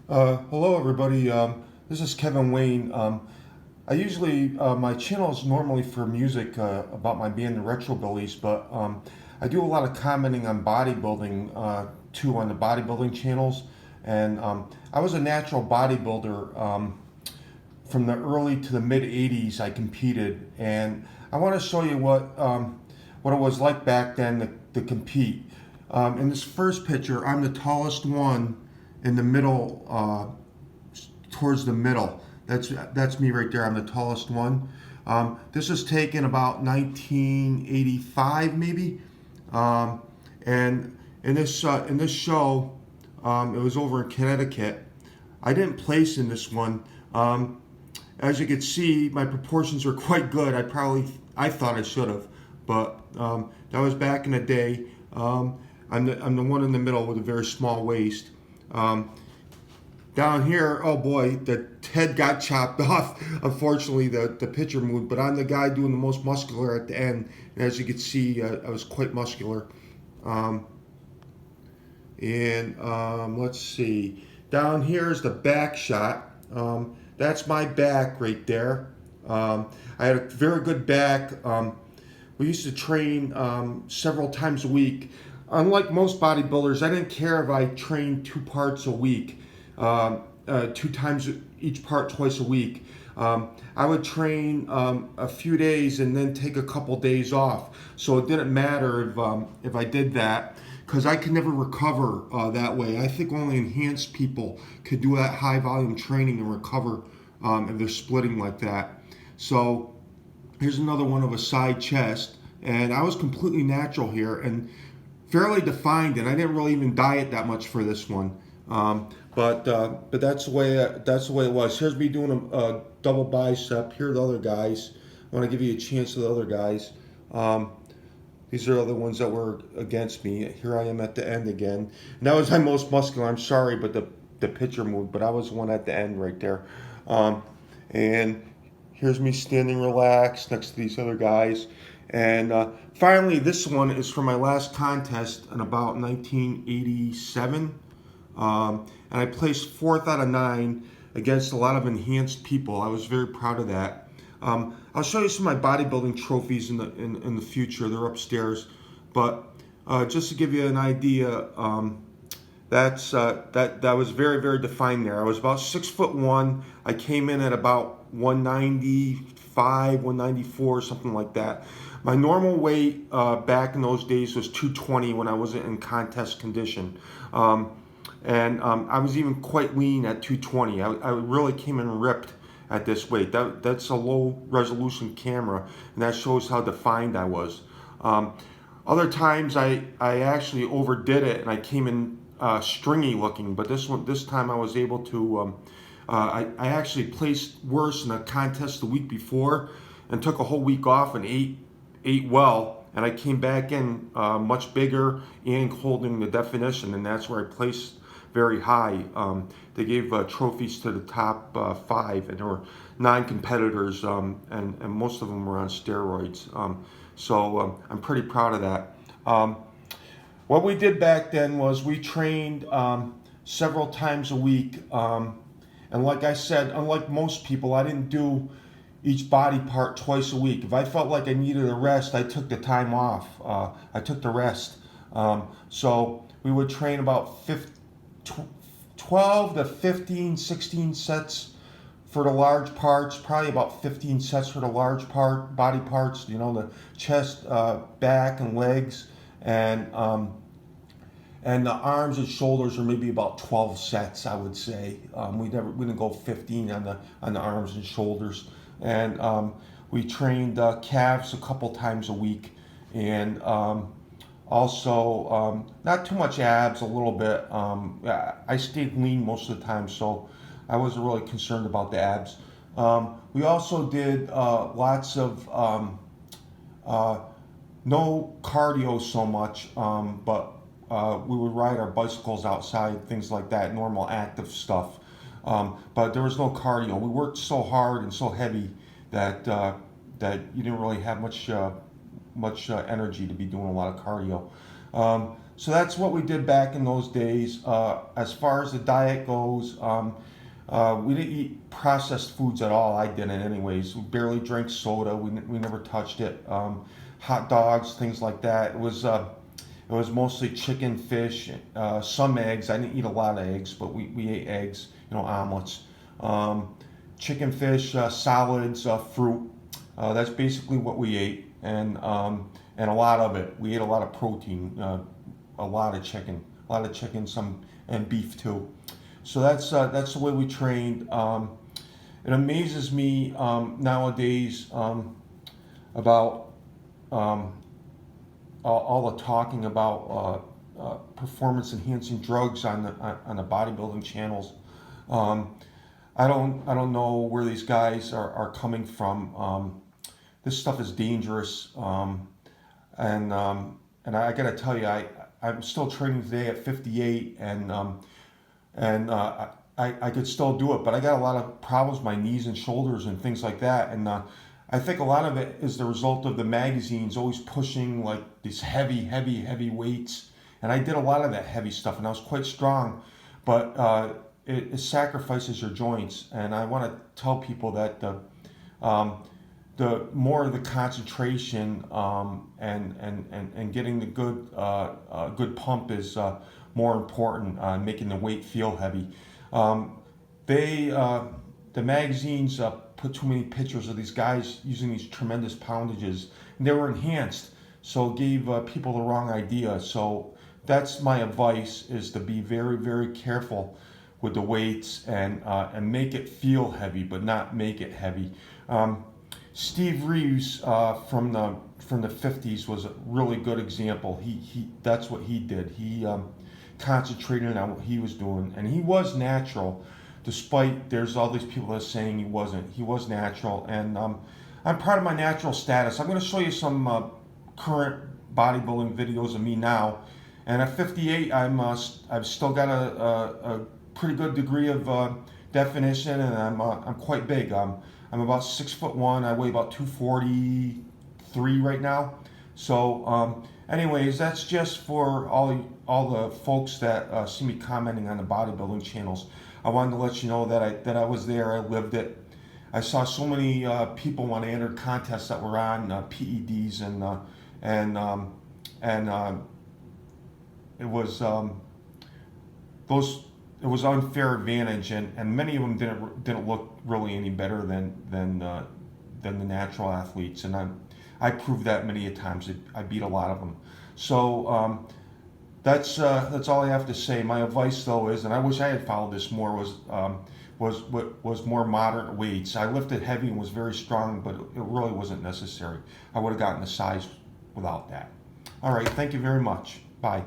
Hello everybody, this is Kevin Wayne. I usually, my channel is normally for music about my band, the Retro Billies, but I do a lot of commenting on bodybuilding too on the bodybuilding channels. And I was a natural bodybuilder from the early to the mid 80's. I competed, and I want to show you what it was like back then to compete. In this first picture, I'm the tallest one in the middle, towards the middle. That's me right there. I'm the tallest one. This was taken about 1985, maybe. And in this show, it was over in Connecticut. I didn't place in this one. As you can see, my proportions are quite good. I thought I should have, but that was back in the day. I'm the one in the middle with a very small waist. Down here, oh boy, the head got chopped off. Unfortunately, the picture moved, but I'm the guy doing the most muscular at the end. And as you can see, I was quite muscular. Let's see. Down here is the back shot. That's my back right there. I had a very good back. We used to train several times a week. Unlike most bodybuilders, I didn't care if I trained 2 parts a week, 2 times each part twice a week. I would train a few days and then take a couple days off. So it didn't matter if I did that, because I could never recover that way. I think only enhanced people could do that high volume training and recover if they're splitting like that. So here's another one of a side chest, and I was completely natural here and fairly defined, and I didn't really even diet that much for this one. But that's the way it was. Here's me doing a double bicep. Here are the other guys. I want to give you a chance to the other guys. These are the ones that were against me. Here I am at the end again. And that was my most muscular. I'm sorry, but the picture moved. But I was the one at the end right there. And here's me standing relaxed next to these other guys. And finally, this one is from my last contest in about 1987. And I placed 4th out of 9 against a lot of enhanced people. I was very proud of that. I'll show you some of my bodybuilding trophies in the future. They're upstairs. But just to give you an idea, that was very, very defined there. I was about 6'1". I came in at about 195, 194, something like that. My normal weight back in those days was 220 when I wasn't in contest condition. I was even quite lean at 220. I really came in ripped at this weight. That's a low resolution camera, and that shows how defined I was. Other times I actually overdid it and I came in stringy looking, but this time I was able to, I actually placed worse in a contest the week before and took a whole week off and ate well, and I came back in much bigger and holding the definition, and that's where I placed very high. They gave trophies to the top 5, and there were 9 competitors, and most of them were on steroids. So I'm pretty proud of that. What we did back then was we trained several times a week, and like I said, unlike most people, I didn't do each body part twice a week. If I felt like I needed a rest, I took the time off. I took the rest. So we would train about 12 to 15, 16 sets for the large parts, probably about 15 sets for the large body parts, the chest, back, and legs, and the arms and shoulders are maybe about 12 sets, I would say. We didn't go 15 on the arms and shoulders. And we trained calves a couple times a week, and also not too much abs, a little bit. I stayed lean most of the time, so I wasn't really concerned about the abs. We also did lots of no cardio so much, but we would ride our bicycles outside, things like that, normal active stuff. But there was no cardio. We worked so hard and so heavy that you didn't really have much energy to be doing a lot of cardio. So that's what we did back in those days. As far as the diet goes, we didn't eat processed foods at all. I didn't anyways. We barely drank soda. We never touched it. Hot dogs, things like that. It was mostly chicken, fish, some eggs. I didn't eat a lot of eggs, but we ate eggs, omelets. Chicken, fish, salads, fruit. That's basically what we ate, and a lot of it. We ate a lot of protein, a lot of chicken, some and beef too. So that's the way we trained. It amazes me nowadays about all the talking about performance enhancing drugs on the bodybuilding channels. I don't know where these guys are coming from. This stuff is dangerous, and I gotta tell you, I'm still training today at 58, and I could still do it, but I got a lot of problems with my knees and shoulders and things like that, and I think a lot of it is the result of the magazines always pushing like these heavy weights, and I did a lot of that heavy stuff, and I was quite strong, but it sacrifices your joints, and I want to tell people that the more the concentration and getting the good pump is more important, making the weight feel heavy. The magazines put too many pictures of these guys using these tremendous poundages, and they were enhanced, so it gave people the wrong idea. So that's my advice: is to be very careful with the weights and make it feel heavy, but not make it heavy. Steve Reeves from the 50s was a really good example. He that's what he did. He concentrated on what he was doing, and he was natural, despite there's all these people that are saying he wasn't. He was natural, and I'm proud of my natural status. I'm going to show you some current bodybuilding videos of me now, and at 58, I've still got a pretty good degree of definition, and I'm quite big. I'm about 6'1". I weigh about 243 right now. So, anyways, that's just for all the folks that see me commenting on the bodybuilding channels. I wanted to let you know that I was there. I lived it. I saw so many people want to enter contests that were on PEDs, and it was it was unfair advantage, and many of them didn't look really any better than the natural athletes, and I proved that many a times. I beat a lot of them. So that's all I have to say. My advice though is, and I wish I had followed this more, was more moderate weights. I lifted heavy and was very strong, but it really wasn't necessary. I would have gotten the size without that. All right, thank you very much. Bye.